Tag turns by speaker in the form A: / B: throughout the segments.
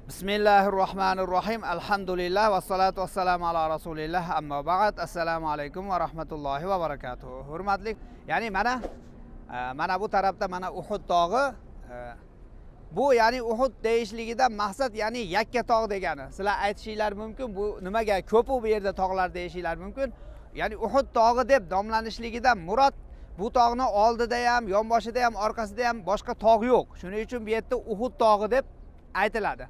A: Bismillahirrohmanirrohim. Alhamdulillah va salatu vassalamu ala rasulillah. Amma ba'd. Assalomu alaykum va rahmatullohi va barakatuh. Hurmatli, ya'ni mana bu tarafda mana Uhud tog'i. Bu ya'ni Uhud deyishligidan maqsad ya'ni yakka tog' degani. Sizlar aytishinglar mumkin, bu nimaga ko'p bu yerda tog'lar deyishinglar mumkin. Ya'ni Uhud tog'i deb nomlanishligidan murod bu tog'ning oldida ham, yonboshida ham, orqasida ham boshqa tog' yo'q. Shuning uchun bu yerda Uhud tog'i deb aytiladi.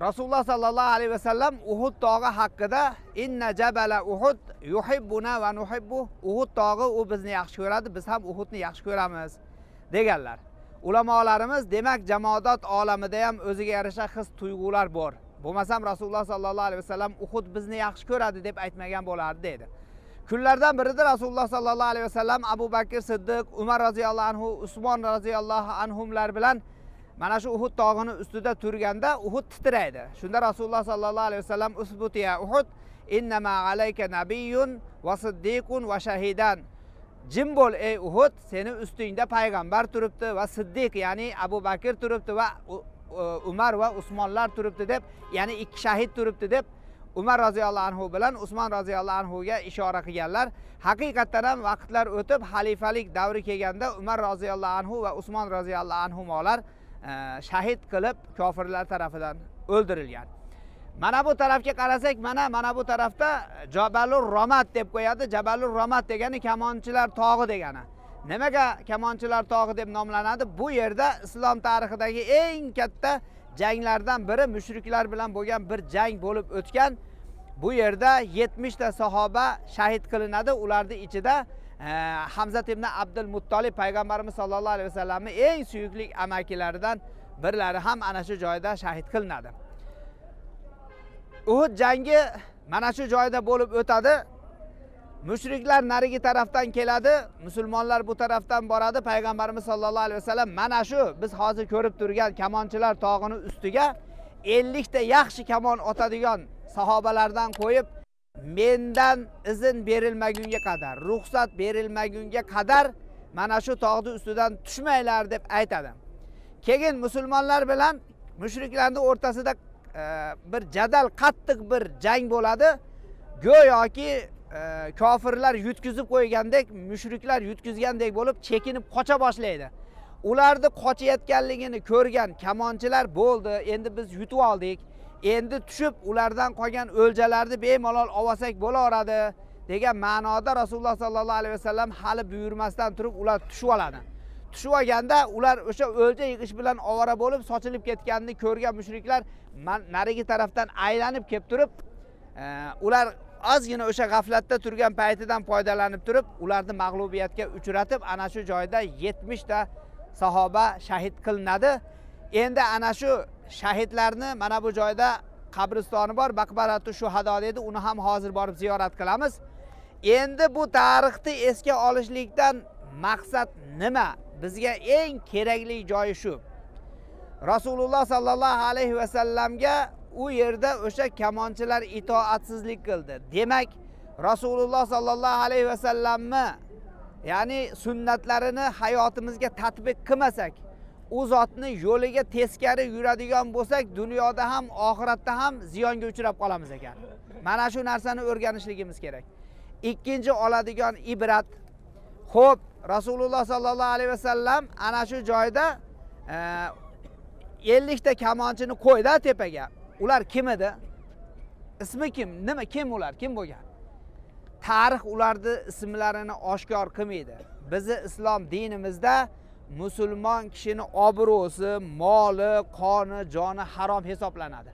A: Rasululloh sallallohu alayhi vasallam Uhud tog'i haqida inna jabala Uhud yuhibbuna va nuhibbu, Uhud tog'i u bizni yaxshi ko'radi, biz ham Uhudni yaxshi ko'ramiz deganlar. Ulamolarimiz demak jamoat olamida ham o'ziga yarasha his tuyg'ular bor. Bo'lmasam Rasululloh sallallohu alayhi vasallam Uhud bizni yaxshi ko'radi deb aytmagan bo'lardi dedi. Kunlardan birida Rasululloh sallallohu alayhi vasallam Abu Bakr Siddiq, Umar roziyallohu anhu, Usmon roziyallohu anhumlar bilan mana shu Uhud tog'ini ustida turganda Uhud titraydi. Shunda Rasululloh sallallohu alayhi vasallam usbutiya Uhud innama alayka nabiyyun va siddiqun va shahidan. Jim bo'l ey Uhud, seni ustingda payg'ambar turibdi va siddiq ya'ni Abu Bakr turibdi va Umar va Usmonlar turibdi deb, ya'ni ikki shahid turibdi deb Umar roziyallohu anhu bilan Usmon roziyallohu anhuga ishora qilganlar. Haqiqatan ham vaqtlar o'tib xalifalik davri kelganda Umar roziyallohu anhu va Usmon roziyallohu anhular shahid qilib kofirlar tarafidan o'ldirilgan. Mana bu tarafga qarasak, mana bu tarafda Jabalur Romat deb qo'yadi. Jabalur Romat degani kamonchilar tog'i degani. Nimaga kamonchilar tog'i deb nomlanadi? Bu yerda islom tarixidagi eng katta janglardan biri mushriklar bilan bo'lgan bir jang bo'lib o'tgan. Bu yerda 70 ta sahoba shahid qilinadi. Ularning ichida Hamza ibn Abdul Muttolib payg'ambarimiz sollallohu alayhi vasallamning eng suyukli amakilaridan birlari ham ana shu joyda shahid qilinadi. Uhud jangi mana shu joyda bo'lib o'tadi. Mushriklar narigi tarafdan keladi, musulmonlar bu tarafdan boradi. Payg'ambarimiz sollallohu alayhi vasallam mana shu biz hozir ko'rib turgan kamonchilar tog'ini ustiga 50 ta yaxshi kamon otadigan sahobalardan qo'yib, mendan izin berilmagunga qadar, ruxsat berilmagunga qadar mana shu tog'ning ustidan tushmanglar deb aytadi. Keyin musulmonlar bilan mushriklarning o'rtasida bir jadal, qattiq bir jang bo'ladi. Go'yoki kofirlar yutkizib qo'ygandek, mushriklar yutkizgandek bo'lib chekinib qocha boshlaydi. Ularni qochayotganligini ko'rgan kamonchilar bo'ldi, endi biz yutib oldik. Endi tushib ulardan qolgan o'ljalarni bemalol olsak bo'laveradi degan ma'noda Rasululloh sallallohu alayhi vasallam hali buyurmasdan turib ular tushib oladi. Tushib olganda ular o'sha o'lja yig'ish bilan ovora bo'lib sochilib ketganini ko'rgan mushriklar narigi tarafdan aylanib kelib turib, ular ozgina o'sha g'aflatda turgan paytidan foydalanib turib, ularni mag'lubiyatga uchratib, ana shu joyda 70 ta sahoba shahid qilinadi. Endi ana shu shahidlarni mana bu joyda qabristoni bor, Baqbaratu shuhado dedi, uni ham hozir borib ziyorat qilamiz. Endi bu tarixni esga olishlikdan maqsad nima? Bizga eng kerakli joyi shu. Rasululloh sallallohu alayhi vasallamga u yerda o'sha kamonchilar itoatsizlik qildi. Demak, Rasululloh sallallohu alayhi vasallamni ya'ni sunnatlarini hayotimizga tatbiq qilmasak, u zotni yo'liga teskari yuradigan bo'lsak, dunyoda ham, oxiratda ham ziyonga uchrab qolamiz ekan. Mana shu narsani o'rganishligimiz kerak. Ikkinchi oladigan ibrat, xo'p, Rasululloh sallallohu alayhi vasallam ana shu joyda 50 ta kamonchini qo'ydi tepaga. Ular kim edi? Ismi kim? Nima, kim ular? Kim bo'lgan? Tarix ularning ismlarini oshkor qilmaydi. Bizi islom dinimizda musulmon kishini obro'si, moli, qoni, joni harom hisoblanadi.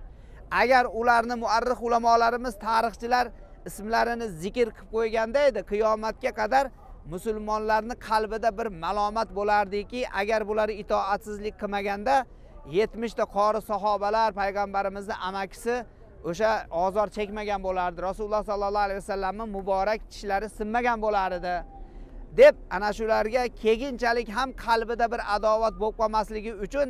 A: Agar ularni muarrix ulamolarimiz, tarixchilar ismlarini zikr qilib qo'yganda edi, qiyomatga qadar musulmonlarning qalbida bir malomat bo'lardiki, agar bular itoatsizlik qilmaganda 70 ta qori sahobalar payg'ambarimizning amakisi o'sha ozor chekmagan bo'lardi. Rasululloh sallallohu alayhi vasallamning muborak tishlari sinmagan bo'lar edi deb ana shularga keyinchalik ham qalbida bir adovat bo'lib qolmasligi uchun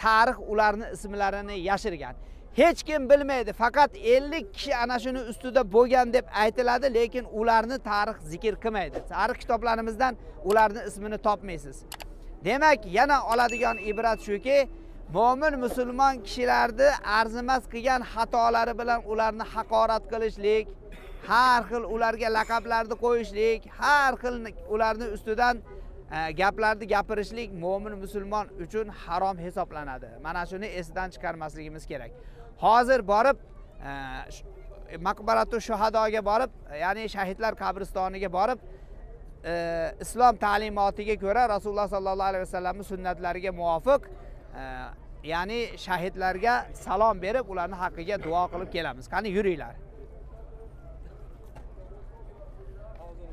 A: tarix ularning ismlarini yashirgan. Hech kim bilmaydi, faqat 50 kishi ana shuni ustida bo'lgan deb aytiladi, lekin ularni tarix zikr qilmaydi. Tarix kitoblarimizdan ularning ismini topmaysiz. Demak, yana oladigan ibrat shuki, mo'min musulmon kishilarni arzimas qilgan xatolari bilan ularni haqorat qilishlik, har xil ularga laqablarni qo'yishlik, har xil ularni ustidan gaplarni gapirishlik mo'min musulmon uchun harom hisoblanadi. Mana shuni esdan chiqarmasligimiz kerak. Hozir borib maqbaratu shuhadoga borib, ya'ni shahidlar qabristoniga borib, islom ta'limotiga ko'ra Rasululloh sallallohu alayhi vasallamning sunnatlariga muvofiq ya'ni shahidlarga salom berib, ularning haqqiga duo qilib kelamiz. Qani yuringlar.